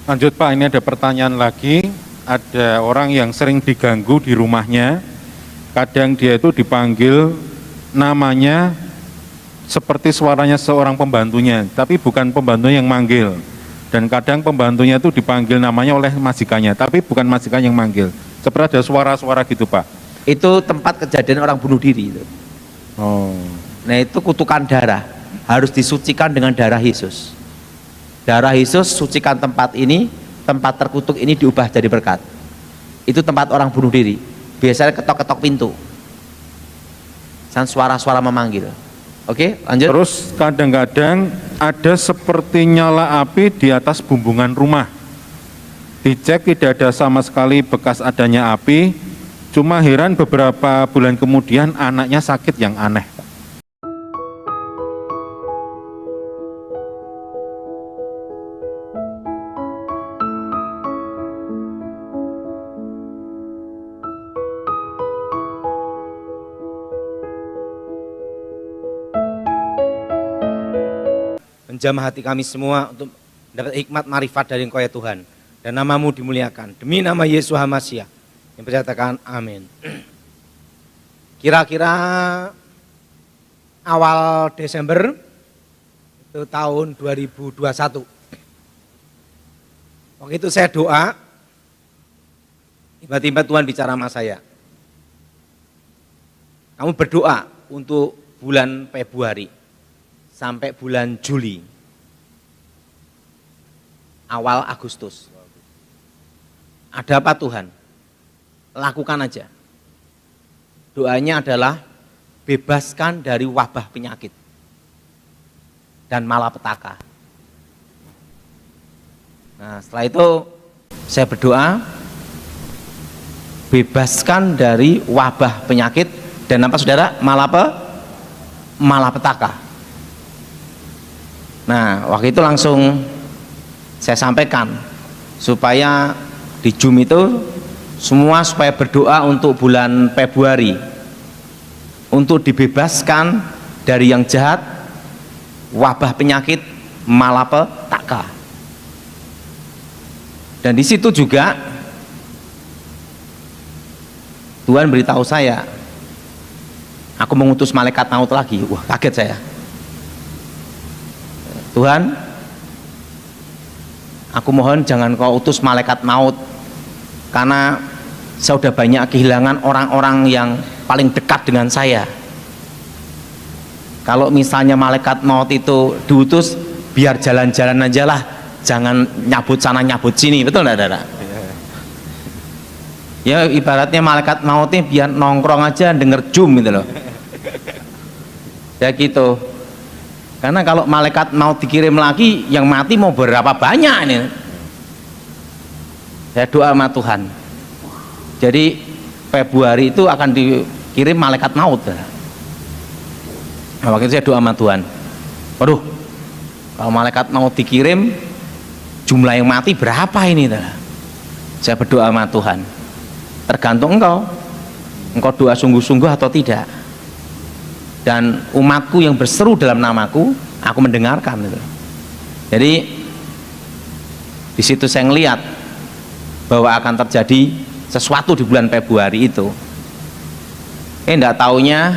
Lanjut Pak, ini ada pertanyaan lagi. Ada orang yang sering diganggu di rumahnya. Kadang dia itu dipanggil namanya seperti suaranya seorang pembantunya, tapi bukan pembantunya yang manggil. Dan kadang pembantunya itu dipanggil namanya oleh majikannya, tapi bukan majikan yang manggil. Seperti ada suara-suara gitu Pak. Itu tempat kejadian orang bunuh diri itu. Oh. Nah itu kutukan darah, harus disucikan dengan darah Yesus. Darah Yesus sucikan tempat ini, tempat terkutuk ini diubah jadi berkat. Itu tempat orang bunuh diri. Biasanya ketok-ketok pintu, dan suara-suara memanggil. Oke, lanjut. Terus kadang-kadang ada seperti nyala api di atas bumbungan rumah. Dicek tidak ada sama sekali bekas adanya api. Cuma heran beberapa bulan kemudian anaknya sakit yang aneh. Menjamah hati kami semua untuk dapat hikmat marifat dari Engkau ya Tuhan, dan namamu dimuliakan demi nama Yesus Hamasyah yang berkatakan amin. Kira-kira awal Desember itu tahun 2021, waktu itu saya doa, tiba-tiba Tuhan bicara sama saya, kamu berdoa untuk bulan Februari sampai bulan Juli, awal Agustus. Ada apa Tuhan? Lakukan aja. Doanya adalah bebaskan dari wabah penyakit dan malapetaka. Nah setelah itu saya berdoa, bebaskan dari wabah penyakit dan apa saudara? Malapetaka. Nah waktu itu langsung saya sampaikan supaya di Zoom itu semua supaya berdoa untuk bulan Februari untuk dibebaskan dari yang jahat, wabah penyakit, malapetaka. Dan di situ juga Tuhan beritahu saya, aku mengutus malaikat maut lagi. Wah kaget saya. Tuhan, aku mohon jangan kau utus malaikat maut, karena saya sudah banyak kehilangan orang-orang yang paling dekat dengan saya. Kalau misalnya malaikat maut itu diutus, biar jalan-jalan aja lah, jangan nyabut sana nyabut sini, betul enggak saudara? Ya ibaratnya malaikat mautnya biar nongkrong aja denger Zoom gitu loh. Ya gitu. Karena kalau malaikat mau dikirim lagi, yang mati mau berapa banyak ini. Saya doa sama Tuhan. Jadi Februari itu akan dikirim malaikat maut. Nah, waktu itu saya doa sama Tuhan. Waduh, kalau malaikat maut dikirim, jumlah yang mati berapa ini? Saya berdoa sama Tuhan. Tergantung engkau doa sungguh-sungguh atau tidak. Dan umatku yang berseru dalam namaku, aku mendengarkan gitu. Jadi di situ saya ngelihat bahwa akan terjadi sesuatu di bulan Februari itu. Enggak taunya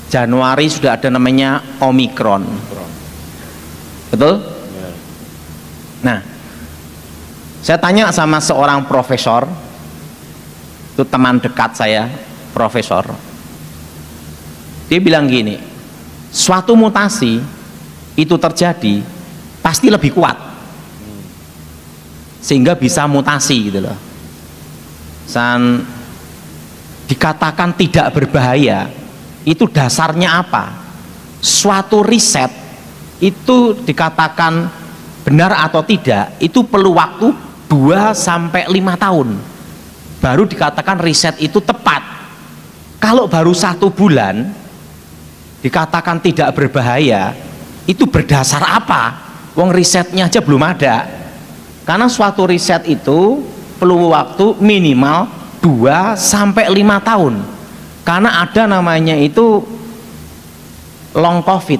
Januari sudah ada namanya Omikron. Betul? Nah, saya tanya sama seorang profesor, itu teman dekat saya, profesor. Dia bilang gini, suatu mutasi itu terjadi pasti lebih kuat sehingga bisa mutasi gitu loh. Dan dikatakan tidak berbahaya itu dasarnya apa? Suatu riset itu dikatakan benar atau tidak itu perlu waktu 2 sampai 5 tahun baru dikatakan riset itu tepat. Kalau baru 1 bulan dikatakan tidak berbahaya, itu berdasar apa? Wong risetnya aja belum ada. Karena suatu riset itu perlu waktu minimal 2 sampai 5 tahun. Karena ada namanya itu long covid,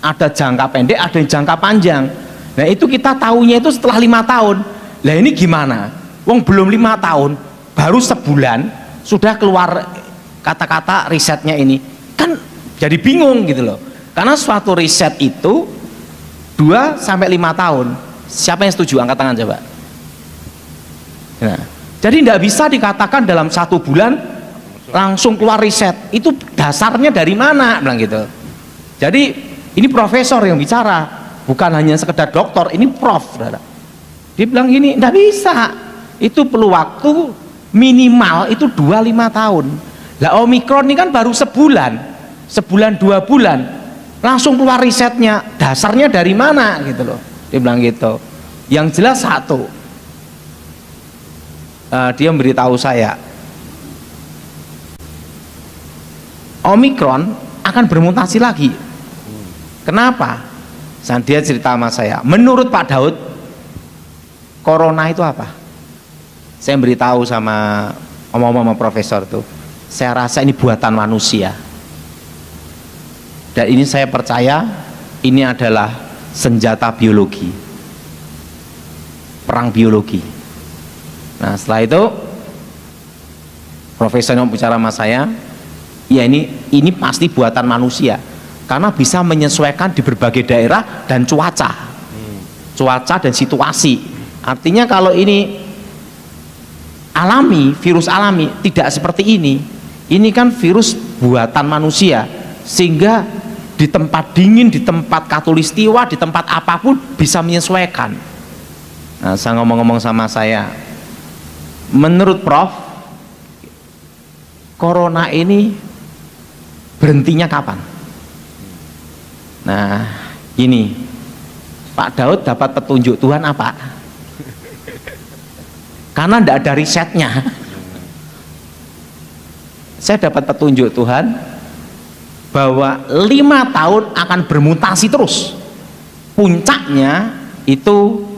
ada jangka pendek, ada yang jangka panjang. Nah itu kita tahunya itu setelah 5 tahun. Lah ini gimana? Wong belum 5 tahun, baru sebulan sudah keluar kata-kata risetnya ini. Kan jadi bingung gitu loh. Karena suatu riset itu 2 sampai 5 tahun. Siapa yang setuju? Angkat tangan coba. Nah, jadi tidak bisa dikatakan dalam 1 bulan langsung keluar riset. Itu dasarnya dari mana? Bilang gitu. Jadi ini profesor yang bicara, bukan hanya sekedar dokter. Ini prof. Dia bilang gini, tidak bisa. Itu perlu waktu minimal itu 2-5 tahun. Lah Omikron ini kan baru sebulan 2 bulan langsung keluar risetnya, dasarnya dari mana gitu loh. Dia bilang gitu. Yang jelas satu, dia memberitahu saya Omikron akan bermutasi lagi. Kenapa? Dia cerita sama saya, menurut Pak Daud corona itu apa? Saya beritahu sama omong-omong profesor tuh, saya rasa ini buatan manusia. Dan ini saya percaya ini adalah senjata biologi, perang biologi. Nah setelah itu profesor yang bicara sama saya, ya ini pasti buatan manusia karena bisa menyesuaikan di berbagai daerah dan cuaca dan situasi. Artinya kalau ini alami, virus alami, tidak seperti ini kan virus buatan manusia, sehingga di tempat dingin, di tempat katulistiwa, di tempat apapun bisa menyesuaikan. Nah saya ngomong-ngomong sama saya, menurut Prof, corona ini berhentinya kapan? Nah ini Pak Daud dapat petunjuk Tuhan apa? Karena tidak ada risetnya. Saya dapat petunjuk Tuhan bahwa 5 tahun akan bermutasi terus. Puncaknya itu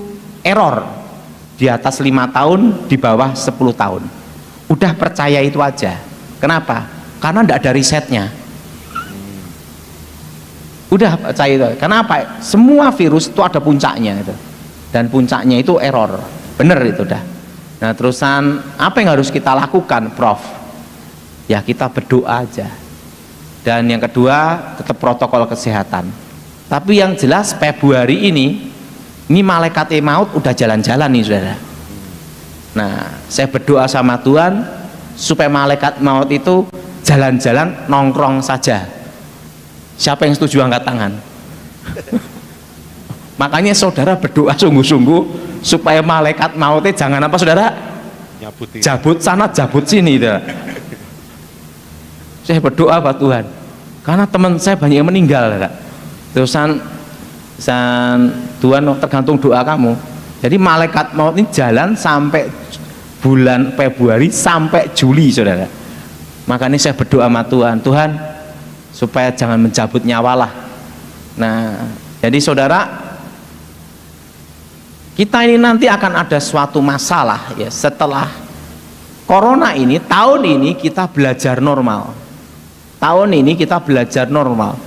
error di atas 5 tahun, di bawah 10 tahun. Udah percaya itu aja. Kenapa? Karena tidak ada risetnya. Udah percaya itu. Kenapa? Semua virus itu ada puncaknya itu. Dan puncaknya itu error. Bener itu dah. Nah terusan apa yang harus kita lakukan, Prof? Ya kita berdoa aja. Dan yang kedua tetap protokol kesehatan. Tapi yang jelas Februari ini malaikat maut udah jalan-jalan nih saudara. Nah saya berdoa sama Tuhan supaya malaikat maut itu jalan-jalan nongkrong saja. Siapa yang setuju angkat tangan? Makanya saudara berdoa sungguh-sungguh supaya malaikat mautnya jangan apa saudara? Jabut sana jabut sini dah. Saya berdoa Pak Tuhan, karena teman saya banyak yang meninggal. Terusan Tuhan tergantung doa kamu. Jadi malaikat maut ini jalan sampai bulan Februari sampai Juli saudara. Makanya saya berdoa sama Tuhan, Tuhan supaya jangan mencabut nyawa lah. Nah jadi saudara, kita ini nanti akan ada suatu masalah ya setelah corona ini. Tahun ini kita belajar normal. Tahun ini kita belajar normal.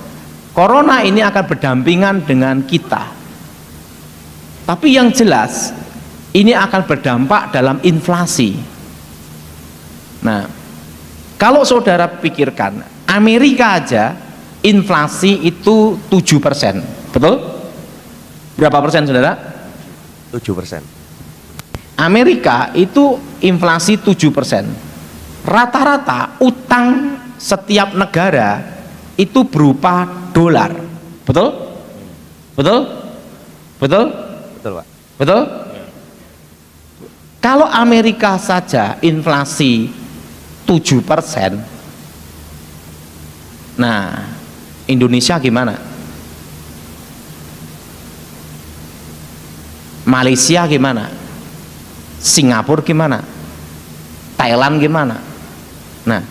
Corona ini akan berdampingan dengan kita. Tapi yang jelas ini akan berdampak dalam inflasi. Nah, kalau saudara pikirkan, Amerika aja inflasi itu 7%. Betul? Berapa persen saudara? 7%. Amerika itu inflasi 7%. Rata-rata utang setiap negara itu berupa dolar. Betul? Betul? Betul? Betul Pak. Betul? Kalau Amerika saja inflasi 7%, nah Indonesia gimana? Malaysia gimana? Singapura gimana? Thailand gimana? Nah,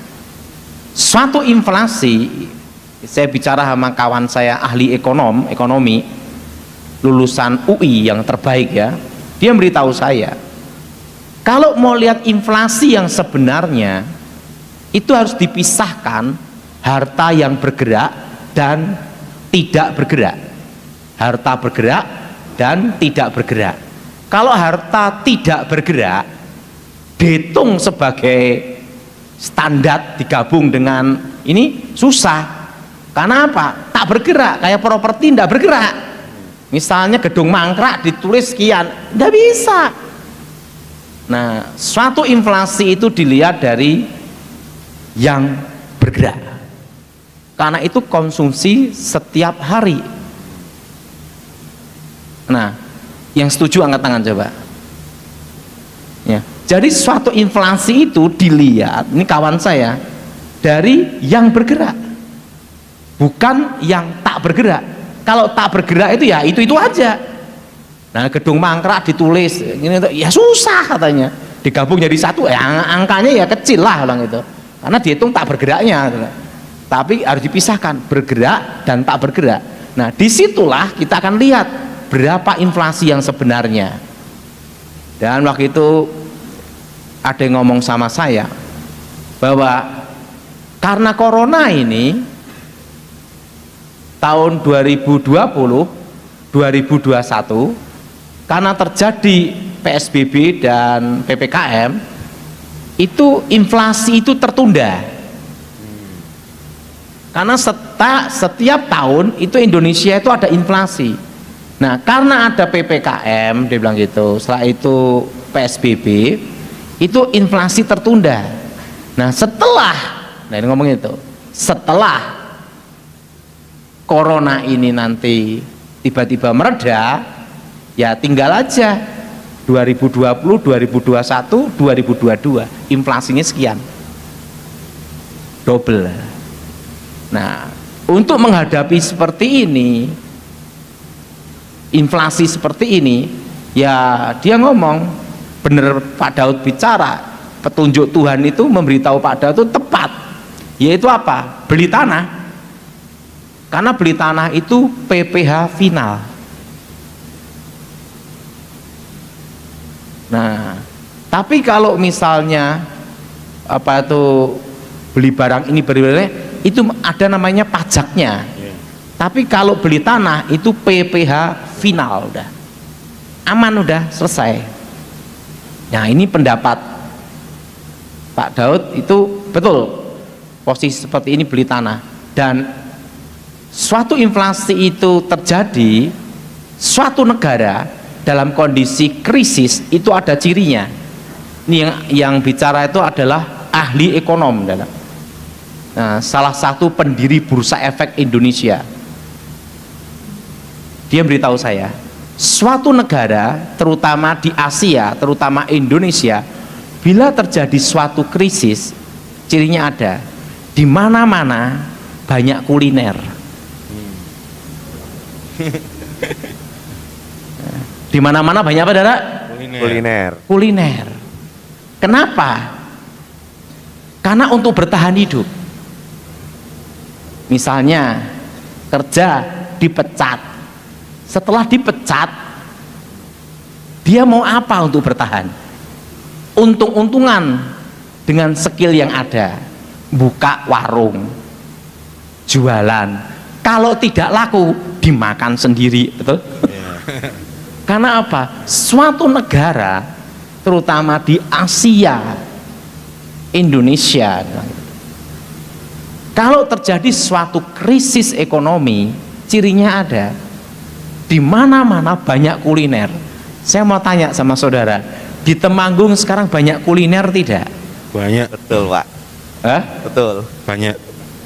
suatu inflasi, saya bicara sama kawan saya ahli ekonomi lulusan UI yang terbaik ya, dia memberitahu saya kalau mau lihat inflasi yang sebenarnya itu harus dipisahkan harta yang bergerak dan tidak bergerak. Harta bergerak dan tidak bergerak. Kalau harta tidak bergerak dihitung sebagai standar digabung dengan ini susah. Karena apa? Tak bergerak, kayak properti tidak bergerak. Misalnya gedung mangkrak ditulis sekian, tidak bisa. Nah, suatu inflasi itu dilihat dari yang bergerak. Karena itu konsumsi setiap hari. Nah, yang setuju angkat tangan coba. Ya. Jadi suatu inflasi itu dilihat, ini kawan saya, dari yang bergerak, bukan yang tak bergerak. Kalau tak bergerak itu ya itu aja. Nah, gedung mangkrak ditulis ini ya susah katanya. Digabung jadi satu, ya angkanya ya kecil lah orang itu. Karena dihitung tak bergeraknya. Tapi harus dipisahkan bergerak dan tak bergerak. Nah, disitulah kita akan lihat berapa inflasi yang sebenarnya. Dan waktu itu ada yang ngomong sama saya bahwa karena corona ini tahun 2020 2021 karena terjadi PSBB dan PPKM itu inflasi itu tertunda. Karena setiap tahun itu Indonesia itu ada inflasi. Nah, karena ada PPKM dia bilang gitu, setelah itu PSBB itu inflasi tertunda. Nah, ini ngomong itu setelah corona ini nanti tiba-tiba mereda, ya tinggal aja 2020, 2021, 2022 inflasinya sekian, double. Nah, untuk menghadapi seperti ini, inflasi seperti ini, ya dia ngomong bener, Pak Daud bicara, petunjuk Tuhan itu memberitahu Pak Daud itu tepat, yaitu apa? Beli tanah. Karena beli tanah itu PPh final. Nah, tapi kalau misalnya apa itu beli barang ini itu ada namanya pajaknya. Tapi kalau beli tanah itu PPh final, udah aman, udah selesai. Nah, ini pendapat Pak Daud itu betul, posisi seperti ini beli tanah. Dan suatu inflasi itu terjadi, suatu negara dalam kondisi krisis itu ada cirinya. Ini yang bicara itu adalah ahli ekonom. Nah, salah satu pendiri Bursa Efek Indonesia. Dia beritahu saya, suatu negara, terutama di Asia, terutama Indonesia, bila terjadi suatu krisis, cirinya ada, di mana-mana banyak kuliner. Di mana-mana banyak apa, Dara? Kuliner. Kenapa? Karena untuk bertahan hidup. Misalnya kerja dipecat. Setelah dipecat, dia mau apa untuk bertahan? Untung-untungan dengan skill yang ada, buka warung, jualan. Kalau tidak laku, dimakan sendiri, betul? Karena apa? Suatu negara, terutama di Asia, Indonesia, kalau terjadi suatu krisis ekonomi, cirinya ada, di mana-mana banyak kuliner. Saya mau tanya sama saudara, di Temanggung sekarang banyak kuliner tidak? Banyak. Betul, Pak. Betul. Banyak.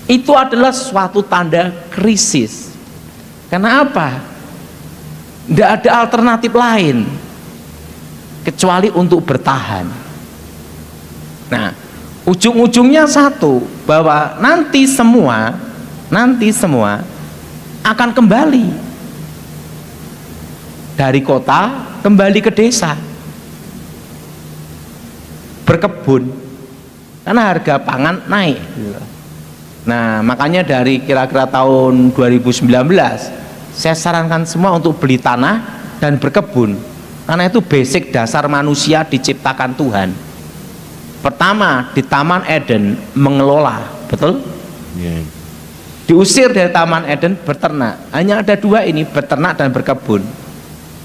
Itu adalah suatu tanda krisis. Karena apa? Tidak ada alternatif lain kecuali untuk bertahan. Nah, ujung-ujungnya satu, bahwa nanti semua akan kembali dari kota kembali ke desa, berkebun, karena harga pangan naik. Nah, makanya dari kira-kira tahun 2019 saya sarankan semua untuk beli tanah dan berkebun, karena itu basic dasar manusia diciptakan Tuhan. Pertama, di Taman Eden mengelola, betul? Diusir dari Taman Eden, beternak. Hanya ada dua ini, beternak dan berkebun.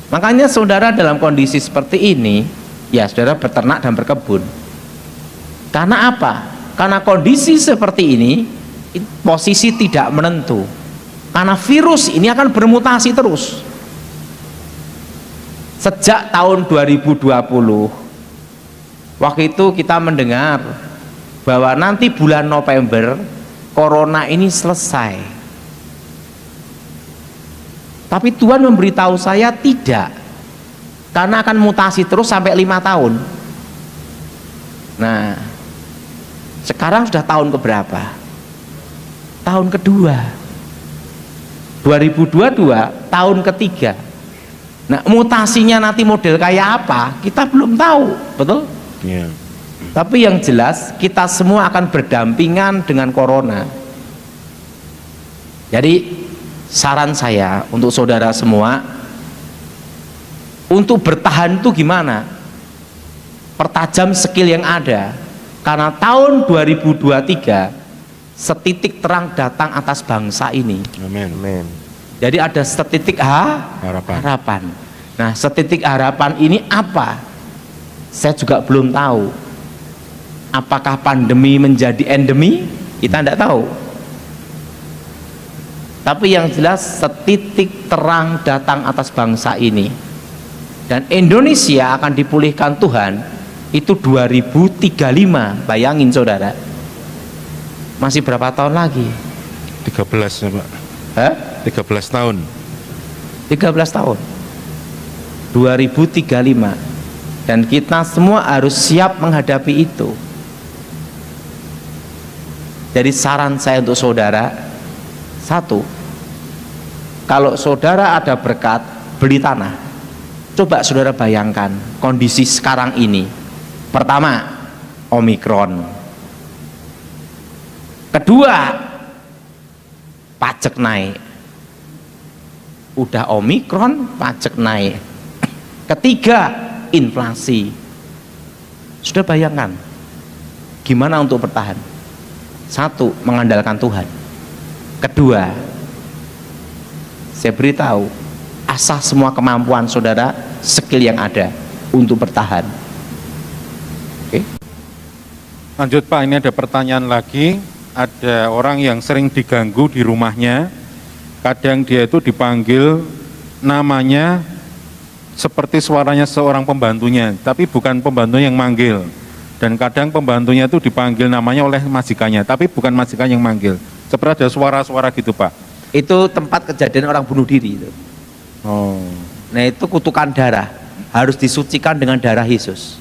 Makanya saudara dalam kondisi seperti ini, ya saudara beternak dan berkebun. Karena apa? Karena kondisi seperti ini, posisi tidak menentu. Karena virus ini akan bermutasi terus. Sejak tahun 2020, waktu itu kita mendengar bahwa nanti bulan November corona ini selesai. Tapi Tuhan memberitahu saya tidak, karena akan mutasi terus sampai 5 tahun. Nah, sekarang sudah tahun keberapa? Tahun kedua, 2022 tahun ketiga. Nah, mutasinya nanti model kayak apa kita belum tahu, betul? Ya. Tapi yang jelas kita semua akan berdampingan dengan corona. Jadi saran saya untuk saudara semua, untuk bertahan itu gimana? Pertajam skill yang ada, karena tahun 2023 setitik terang datang atas bangsa ini. Amin. Amin. Jadi ada setitik harapan. Nah, setitik harapan ini apa? Saya juga belum tahu. Apakah pandemi menjadi endemi? Kita tidak tahu. Tapi yang jelas setitik terang datang atas bangsa ini, dan Indonesia akan dipulihkan Tuhan itu 2035. Bayangin saudara, masih berapa tahun lagi? 13 ya Pak. Hah? 13 tahun. 13 tahun 2035, dan kita semua harus siap menghadapi itu. Jadi saran saya untuk saudara, satu, kalau saudara ada berkat, beli tanah. Coba saudara bayangkan kondisi sekarang ini. Pertama, Omikron. Kedua, pajak naik. Udah Omikron, pajak naik. Ketiga, inflasi. Sudah bayangkan gimana untuk bertahan? Satu, mengandalkan Tuhan. Kedua, saya beritahu, asah semua kemampuan saudara, skill yang ada untuk bertahan. Oke. Lanjut Pak, ini ada pertanyaan lagi. Ada orang yang sering diganggu di rumahnya. Kadang dia itu dipanggil namanya seperti suaranya seorang pembantunya, tapi bukan pembantu yang manggil. Dan kadang pembantunya itu dipanggil namanya oleh majikannya, tapi bukan majikan yang manggil. Seperti ada suara-suara gitu Pak. Itu tempat kejadian orang bunuh diri itu. Oh. Nah, itu kutukan darah, harus disucikan dengan darah Yesus.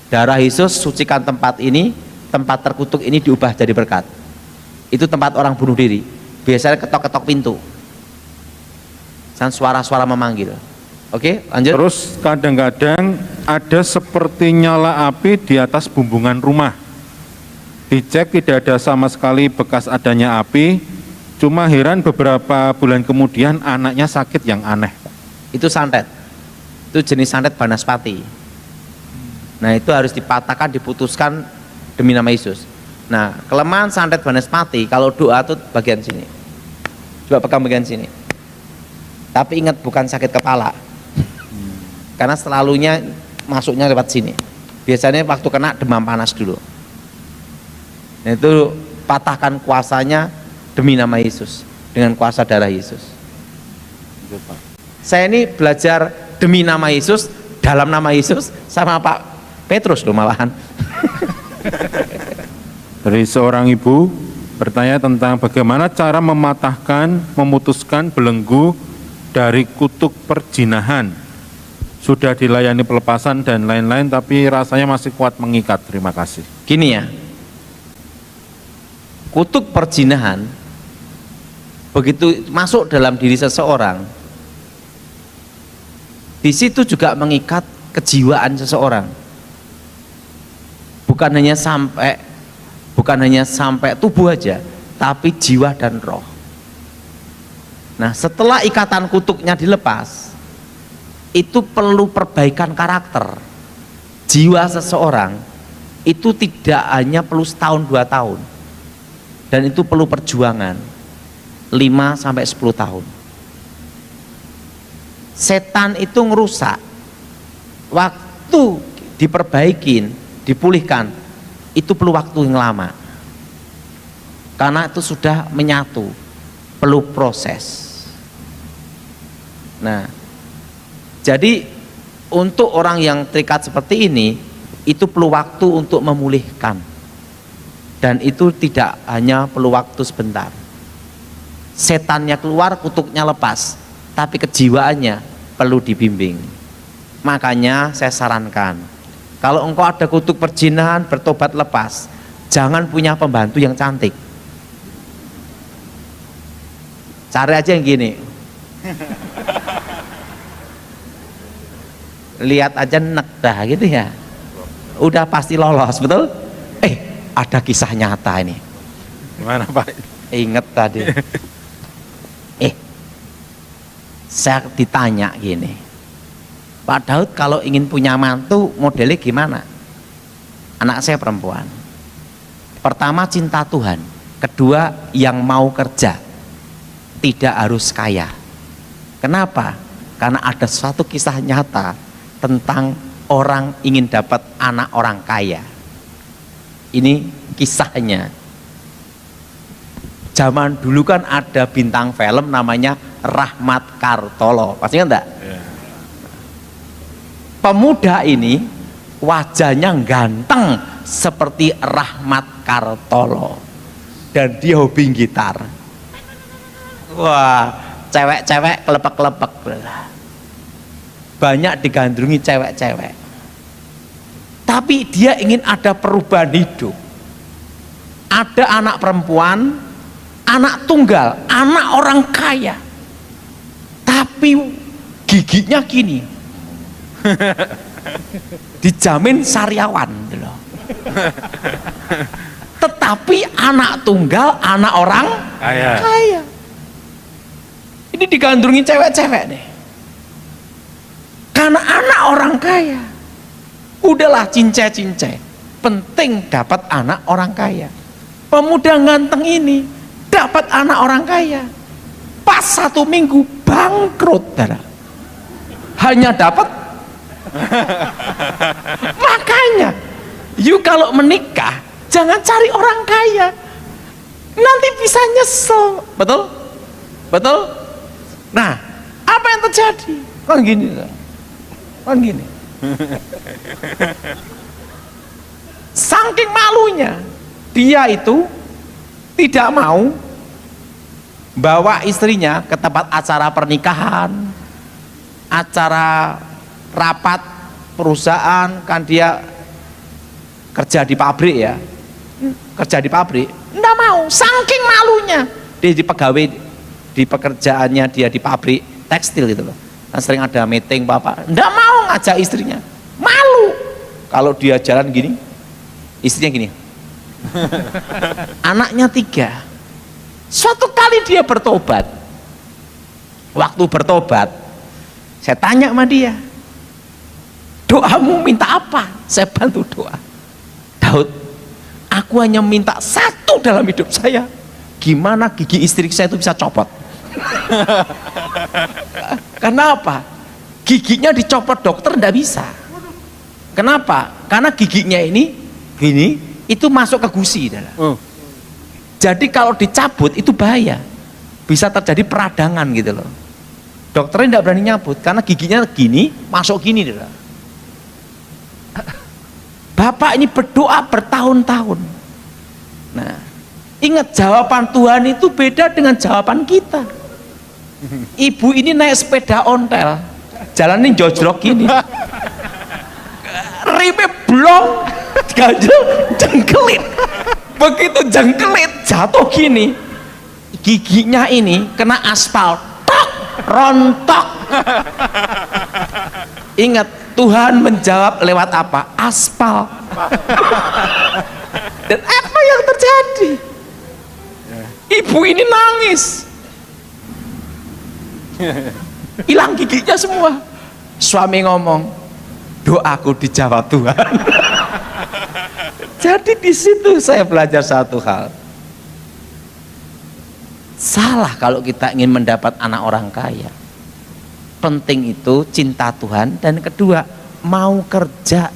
Darah Yesus sucikan tempat ini, tempat terkutuk ini diubah jadi berkat. Itu tempat orang bunuh diri. Biasanya ketok-ketok pintu dan suara-suara memanggil. Oke, lanjut. Terus kadang-kadang ada seperti nyala api di atas bumbungan rumah. Dicek tidak ada sama sekali bekas adanya api. Cuma heran beberapa bulan kemudian anaknya sakit yang aneh. Itu santet. Itu jenis santet banaspati. Nah, itu harus dipatahkan, diputuskan demi nama Yesus. Nah, kelemahan santet banaspati, kalau doa itu bagian sini. Coba pegang bagian sini. Tapi ingat, bukan sakit kepala. Karena selalunya masuknya lewat sini. Biasanya waktu kena demam panas dulu. Nah, itu patahkan kuasanya demi nama Yesus, dengan kuasa darah Yesus. Saya ini belajar demi nama Yesus, dalam nama Yesus, sama Pak Petrus loh malahan. Dari seorang ibu bertanya tentang bagaimana cara memutuskan belenggu dari kutuk perjinahan. Sudah dilayani pelepasan dan lain-lain, tapi rasanya masih kuat mengikat. Terima kasih. Gini ya, kutuk perjinahan begitu masuk dalam diri seseorang, di situ juga mengikat kejiwaan seseorang. Bukan hanya sampai tubuh aja, tapi jiwa dan roh. Nah, setelah ikatan kutuknya dilepas, itu perlu perbaikan karakter. Jiwa seseorang itu tidak hanya perlu setahun 2 tahun, dan itu perlu perjuangan 5 sampai 10 tahun. Setan itu ngerusak. Waktu diperbaikin, dipulihkan, itu perlu waktu yang lama. Karena itu sudah menyatu, perlu proses. Nah, jadi untuk orang yang terikat seperti ini, itu perlu waktu untuk memulihkan. Dan itu tidak hanya perlu waktu sebentar. Setannya keluar, kutuknya lepas, tapi kejiwaannya perlu dibimbing. Makanya saya sarankan, kalau engkau ada kutuk perjinahan, bertobat lepas. Jangan punya pembantu yang cantik. Cari aja yang gini. Lihat aja nek dah gitu ya. Udah pasti lolos, betul? Ada kisah nyata ini. Gimana Pak? Ingat tadi. Saya ditanya gini, Pak Daud kalau ingin punya mantu modelnya gimana? Anak saya perempuan. Pertama cinta Tuhan, kedua yang mau kerja, tidak harus kaya. Kenapa? Karena ada suatu kisah nyata tentang orang ingin dapat anak orang kaya. Ini kisahnya. Zaman dulu kan ada bintang film namanya Rahmat Kartolo, pasti enggak? Yeah. Pemuda ini wajahnya ganteng seperti Rahmat Kartolo dan dia hobi gitar. Wah, cewek-cewek kelepek-kelepek, banyak digandrungi cewek-cewek. Tapi dia ingin ada perubahan hidup. Ada anak perempuan, anak tunggal, anak orang kaya, tapi giginya gini, dijamin sariawan gitu loh. Tetapi anak tunggal, anak orang kaya. Ini digandrungi cewek-cewek deh. Karena anak orang kaya. Udahlah cince-cince, penting dapat anak orang kaya. Pemuda ganteng ini dapat anak orang kaya, pas 1 minggu bangkrut, hanya dapat. Makanya you kalau menikah jangan cari orang kaya, nanti bisa nyesel. Betul? Betul? Nah, apa yang terjadi? Kan gini, kan gini. Saking malunya dia itu tidak mau bawa istrinya ke tempat acara pernikahan, acara rapat perusahaan. Kan dia kerja di pabrik ya, kerja di pabrik, enggak mau, saking malunya. Dia di pegawai di pekerjaannya, dia di pabrik tekstil gitu loh, kan sering ada meeting bapak, enggak mau ngajak istrinya, malu. Kalau dia jalan gini, istrinya gini. Anaknya 3. Suatu kali dia bertobat. Waktu bertobat, saya tanya sama dia, doamu minta apa? Saya bantu doa. Daud, aku hanya minta satu dalam hidup saya, gimana gigi istri saya itu bisa copot. Kenapa? Giginya dicopot dokter enggak bisa. Kenapa? Karena giginya ini gini, itu masuk ke gusi. Jadi kalau dicabut itu bahaya, bisa terjadi peradangan gitu loh. Dokternya tidak berani nyabut karena giginya gini, masuk gini. Bapak ini berdoa bertahun-tahun. Nah, ingat jawaban Tuhan itu beda dengan jawaban kita. Ibu ini naik sepeda ontel, jalanin jojlok gini, ribet blong, ganjel, jengkelit. Begitu jengkelit jatuh gini, giginya ini kena aspal, tok, rontok. Ingat, Tuhan menjawab lewat apa? Aspal. Dan apa yang terjadi? Ibu ini nangis, hilang giginya semua. Suami ngomong, doaku dijawab Tuhan. Jadi di situ saya belajar satu hal. Salah kalau kita ingin mendapat anak orang kaya. terpenting itu cinta Tuhan, dan kedua mau kerja.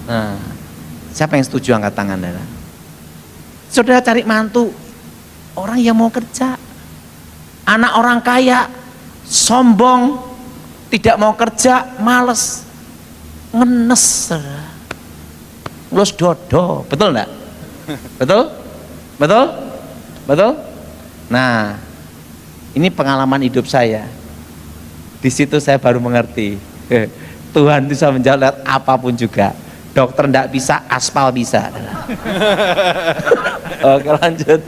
Nah, siapa yang setuju angkat tangan? Saudara cari mantu orang yang mau kerja. Anak orang kaya sombong, tidak mau kerja, males, ngenes, ngelus dodo, betul enggak? Betul? Betul? Betul? Nah, ini pengalaman hidup saya. Di situ saya baru mengerti, Tuhan bisa menjawab apapun juga. Dokter enggak bisa, aspal bisa. Oke, lanjut.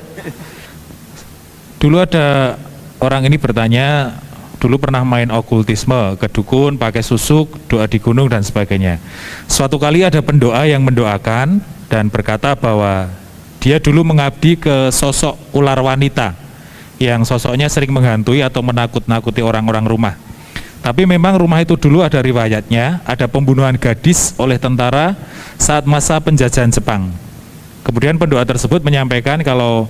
Dulu ada orang ini bertanya, dulu pernah main okultisme, ke dukun, pakai susuk, doa di gunung dan sebagainya. Suatu kali ada pendoa yang mendoakan dan berkata bahwa dia dulu mengabdi ke sosok ular wanita yang sosoknya sering menghantui atau menakut-nakuti orang-orang rumah. Tapi memang rumah itu dulu ada riwayatnya, ada pembunuhan gadis oleh tentara saat masa penjajahan Jepang. Kemudian pendoa tersebut menyampaikan kalau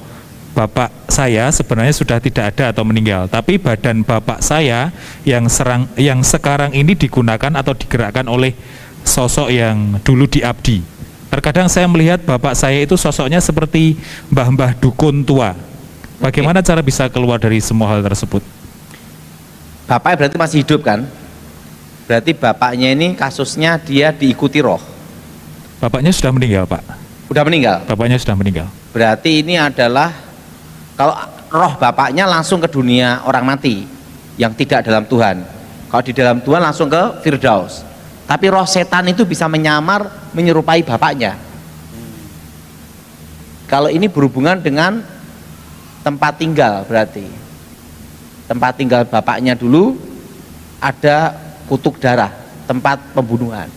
bapak saya sebenarnya sudah tidak ada atau meninggal, tapi badan bapak saya yang sekarang ini digunakan atau digerakkan oleh sosok yang dulu diabdi. Terkadang saya melihat bapak saya itu sosoknya seperti mbah-mbah dukun tua. Bagaimana cara bisa keluar dari semua hal tersebut? Bapaknya berarti masih hidup kan? Berarti bapaknya ini kasusnya dia diikuti roh. Bapaknya sudah meninggal, Pak. Udah meninggal? Bapaknya sudah meninggal. Berarti ini adalah, kalau roh bapaknya langsung ke dunia orang mati yang tidak dalam Tuhan. Kalau di dalam Tuhan langsung ke Firdaus. Tapi roh setan itu bisa menyamar menyerupai bapaknya. Kalau ini berhubungan dengan tempat tinggal, berarti tempat tinggal bapaknya dulu ada kutuk darah, tempat pembunuhan,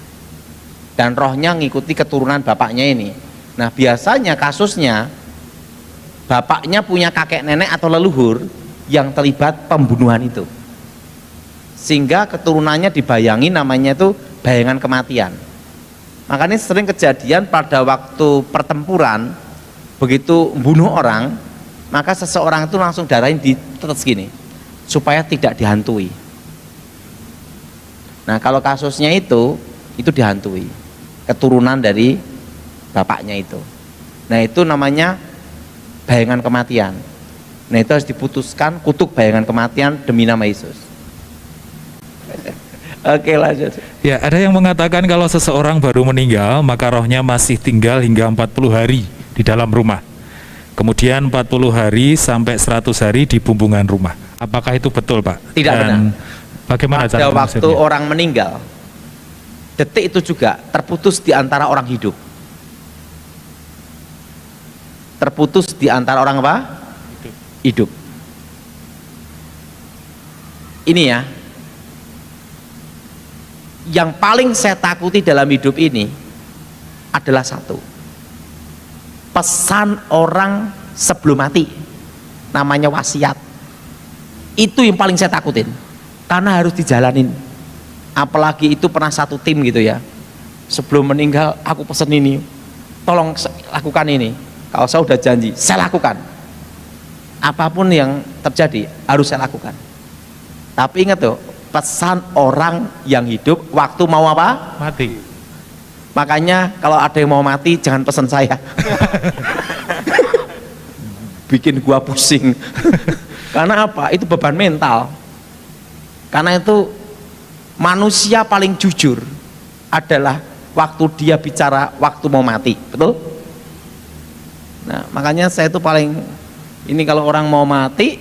dan rohnya ngikuti keturunan bapaknya ini. Nah, biasanya kasusnya bapaknya punya kakek nenek atau leluhur yang terlibat pembunuhan itu, sehingga keturunannya dibayangi, namanya itu bayangan kematian. Makanya sering kejadian pada waktu pertempuran, begitu membunuh orang, maka seseorang itu langsung darahin di tetes gini supaya tidak dihantui. Nah, kalau kasusnya itu dihantui keturunan dari bapaknya itu. Nah, itu namanya bayangan kematian. Nah, itu harus diputuskan kutuk bayangan kematian demi nama Yesus. Oke, lanjut. Ya, ada yang mengatakan kalau seseorang baru meninggal maka rohnya masih tinggal hingga 40 hari di dalam rumah. Kemudian 40 hari sampai 100 hari di bumbungan rumah. Apakah itu betul, Pak? Tidak benar. Bagaimana pada waktu orang meninggal, detik itu juga terputus di antara orang hidup. Terputus di antara orang apa? Hidup. Ini ya, yang paling saya takuti dalam hidup ini adalah satu, pesan orang sebelum mati, namanya wasiat. Itu yang paling saya takutin, karena harus dijalanin. Apalagi itu pernah satu tim gitu ya, sebelum meninggal aku pesen ini, tolong lakukan ini. Kalau saya udah janji, saya lakukan. Apapun yang terjadi harus saya lakukan. Tapi ingat tuh, pesan orang yang hidup waktu mau apa? Mati. Makanya kalau ada yang mau mati jangan pesan saya. Bikin gua pusing. Karena apa? Itu beban mental. Karena itu manusia paling jujur adalah waktu dia bicara waktu mau mati, betul? Nah, makanya saya itu paling ini, kalau orang mau mati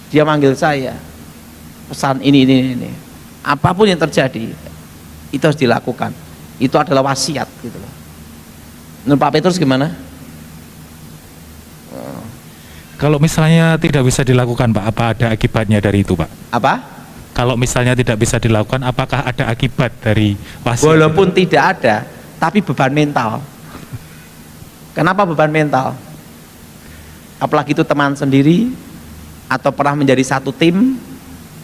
dia manggil saya, pesan ini. Apapun yang terjadi itu harus dilakukan. Itu adalah wasiat gitu loh. Menurut Pak Petrus gimana? Kalau misalnya tidak bisa dilakukan, Pak, apa ada akibatnya dari itu, Pak? Apa? Kalau misalnya tidak bisa dilakukan, apakah ada akibat dari wasiat? Walaupun tidak ada, tapi beban mental. Kenapa beban mental? Apalagi itu teman sendiri, atau pernah menjadi satu tim,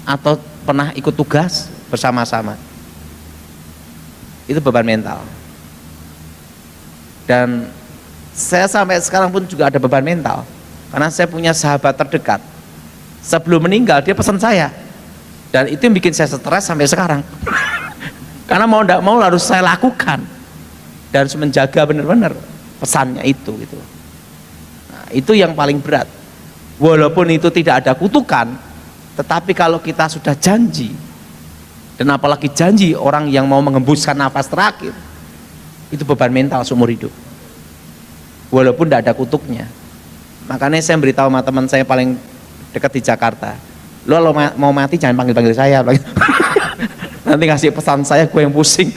atau pernah ikut tugas bersama-sama. Itu beban mental. Dan saya sampai sekarang pun juga ada beban mental, karena saya punya sahabat terdekat, sebelum meninggal dia pesan saya, dan itu yang bikin saya stres sampai sekarang. Karena mau tidak mau harus saya lakukan dan harus menjaga benar-benar pesannya itu gitu. Nah, itu yang paling berat. Walaupun itu tidak ada kutukan, tetapi kalau kita sudah janji, dan apalagi janji orang yang mau mengembuskan nafas terakhir, itu beban mental seumur hidup. Walaupun tidak ada kutuknya. Makanya saya beritahu sama teman saya paling dekat di Jakarta, lo mau mati jangan panggil-panggil saya. Nanti ngasih pesan saya gue yang pusing.